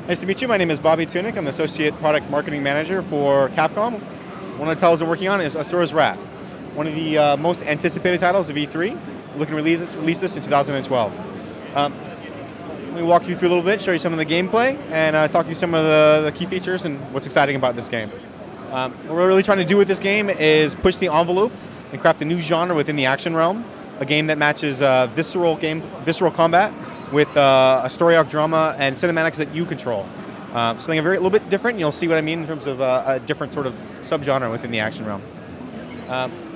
Nice to meet you. My name is Bobby Tunick. I'm the Associate Product Marketing Manager for Capcom. One of the titles I'm working on is Asura's Wrath, one of the most anticipated titles of E3. Looking to release this in 2012. Let me walk you through a little bit, show you some of the gameplay, and talk you some of the key features and what's exciting about this game. What we're really trying to do with this game is push the envelope and craft a new genre within the action realm, a game that matches visceral combat with a story arc drama and cinematics that you control. Something a little bit different. You'll see what I mean in terms of a different sort of subgenre within the action realm.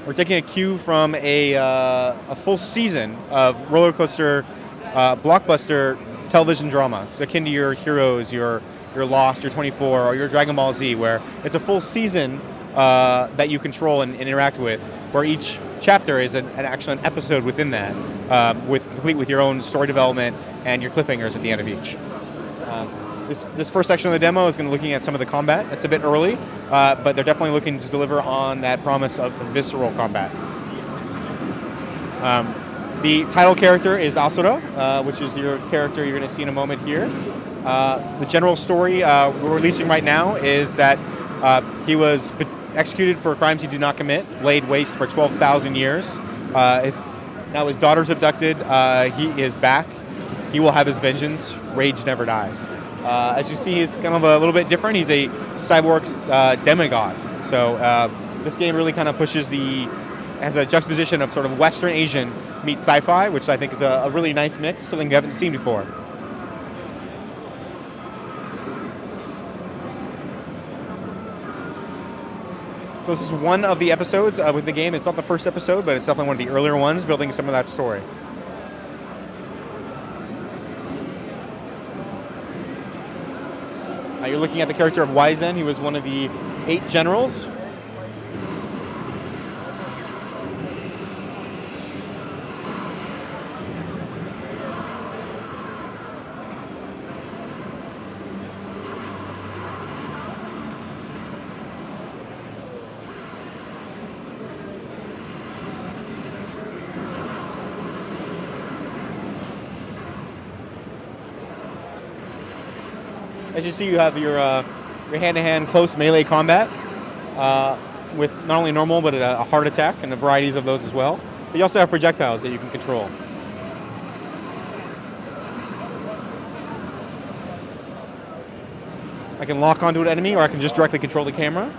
We're taking a cue from a full season of roller coaster blockbuster television dramas, akin to your Heroes, your Lost, your 24, or your Dragon Ball Z, where it's a full season that you control and interact with, where each chapter is actually an episode within that, complete with your own story development and your cliffhangers at the end of each. This first section of the demo is going to be looking at some of the combat. It's a bit early, but they're definitely looking to deliver on that promise of visceral combat. The title character is Asura, which is your character you're going to see in a moment here. The general story we're releasing right now is that he was executed for crimes he did not commit, laid waste for 12,000 years. Now his daughter's abducted. He is back. He will have his vengeance. Rage never dies. As you see, he's kind of a little bit different. He's a cyborg demigod. So this game really kind of has a juxtaposition of sort of Western Asian meets sci-fi, which I think is a really nice mix, something you haven't seen before. So this is one of the episodes with the game. It's not the first episode, but it's definitely one of the earlier ones, building some of that story. You're looking at the character of Waizen. He was one of the 8 generals. As you see, you have your hand-to-hand close melee combat with not only normal, but a hard attack and the varieties of those as well. But you also have projectiles that you can control. I can lock onto an enemy, or I can just directly control the camera.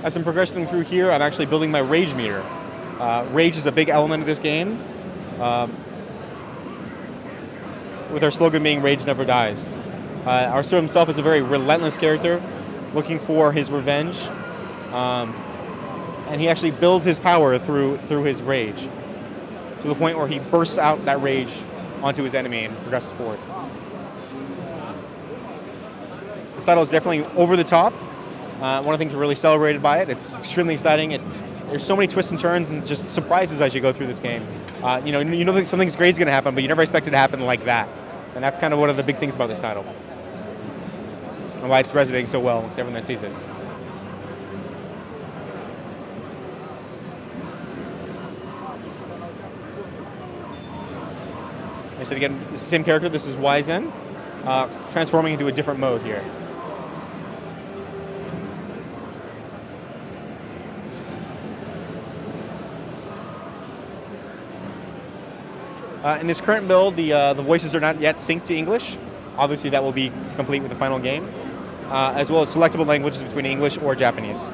As I'm progressing through here, I'm actually building my rage meter. Rage is a big element of this game, with our slogan being "Rage never dies." Asura himself is a very relentless character, looking for his revenge, and he actually builds his power through his rage, to the point where he bursts out that rage onto his enemy and progresses forward. The title is definitely over the top. One of the things we're really celebrated by it. It's extremely exciting. There's so many twists and turns and just surprises as you go through this game. You know that something great is going to happen, but you never expect it to happen like that. And that's kind of one of the big things about this title, and why it's resonating so well with everyone that sees it. I said again, it's the same character. This is Waizen, transforming into a different mode here. In this current build, the voices are not yet synced to English. Obviously, that will be complete with the final game, as well as selectable languages between English or Japanese.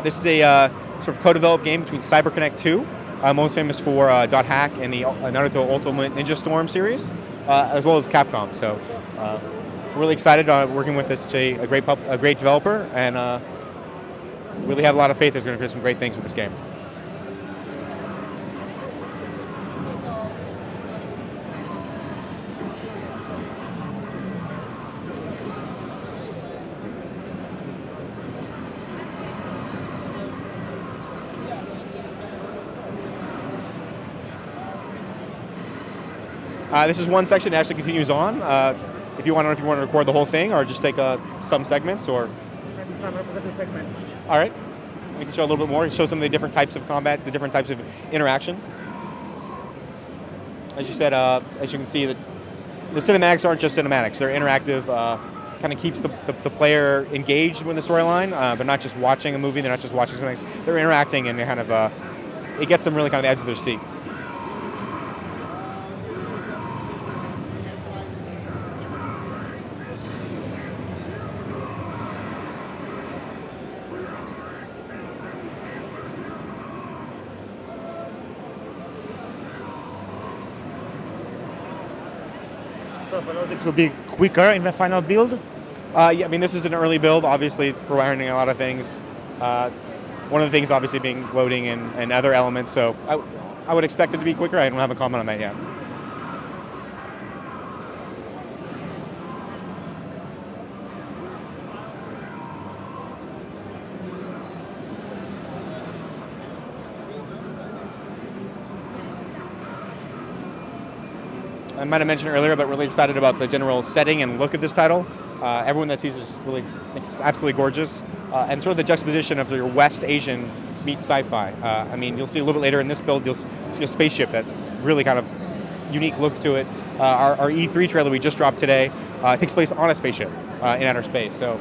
This is a sort of co-developed game between CyberConnect 2, most famous for .hack and the Naruto Ultimate Ninja Storm series, as well as Capcom. So we're really excited working with this a great developer, and really have a lot of faith that they're going to do some great things with this game. This is one section that actually continues on. If you want to record the whole thing or just take some segments or. Maybe some representative segment. All right. We can show a little bit more. Show some of the different types of combat, the different types of interaction. As you said, as you can see, the cinematics aren't just cinematics. They're interactive. Kind of keeps the player engaged with the storyline. They're not just watching a movie. They're not just watching cinematics. They're interacting, and kind of it gets them really kind of the edge of their seat. So it will be quicker in the final build? Yeah, I mean, this is an early build. Obviously, we're learning a lot of things. One of the things, obviously, being loading and other elements. So I would expect it to be quicker. I don't have a comment on that yet. I might have mentioned earlier, but really excited about the general setting and look of this title. Everyone that sees it is really, it's absolutely gorgeous. And sort of the juxtaposition of your West Asian meets sci-fi. I mean, you'll see a little bit later in this build, you'll see a spaceship that's really kind of unique look to it. Our E3 trailer we just dropped today takes place on a spaceship in outer space. So,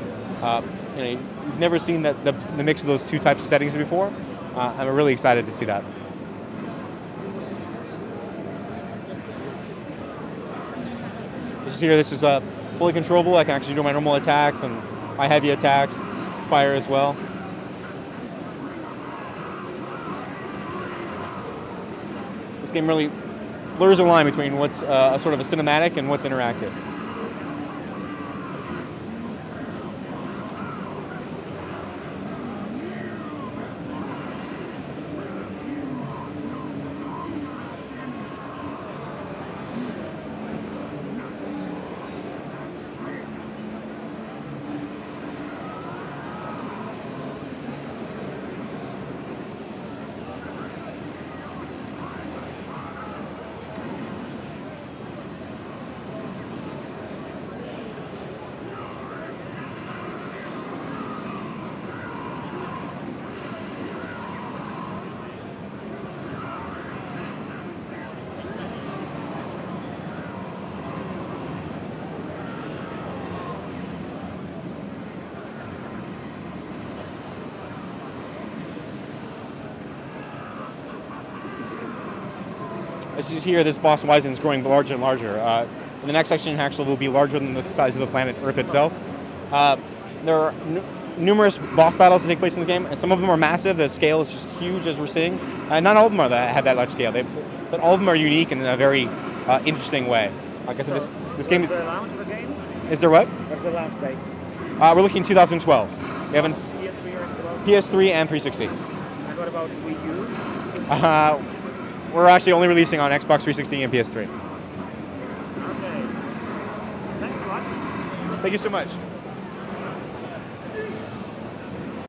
you've never seen the mix of those two types of settings before. I'm really excited to see that. Here, this is fully controllable. I can actually do my normal attacks and my heavy attacks, fire as well. This game really blurs the line between what's a sort of a cinematic and what's interactive. As you see here, this boss Wyzen is growing larger and larger. In the next section, actually, will be larger than the size of the planet Earth itself. There are numerous boss battles that take place in the game, and some of them are massive. The scale is just huge, as we're seeing. Not all of them have that large scale, but all of them are unique in a very interesting way. Like I said, this game. What's the launch of the game? Is there what? What's the launch date? We're looking 2012. We haven't PS3 and 360. And what about Wii U? We're actually only releasing on Xbox 360 and PS3. Okay. Thanks a lot. Thank you so much.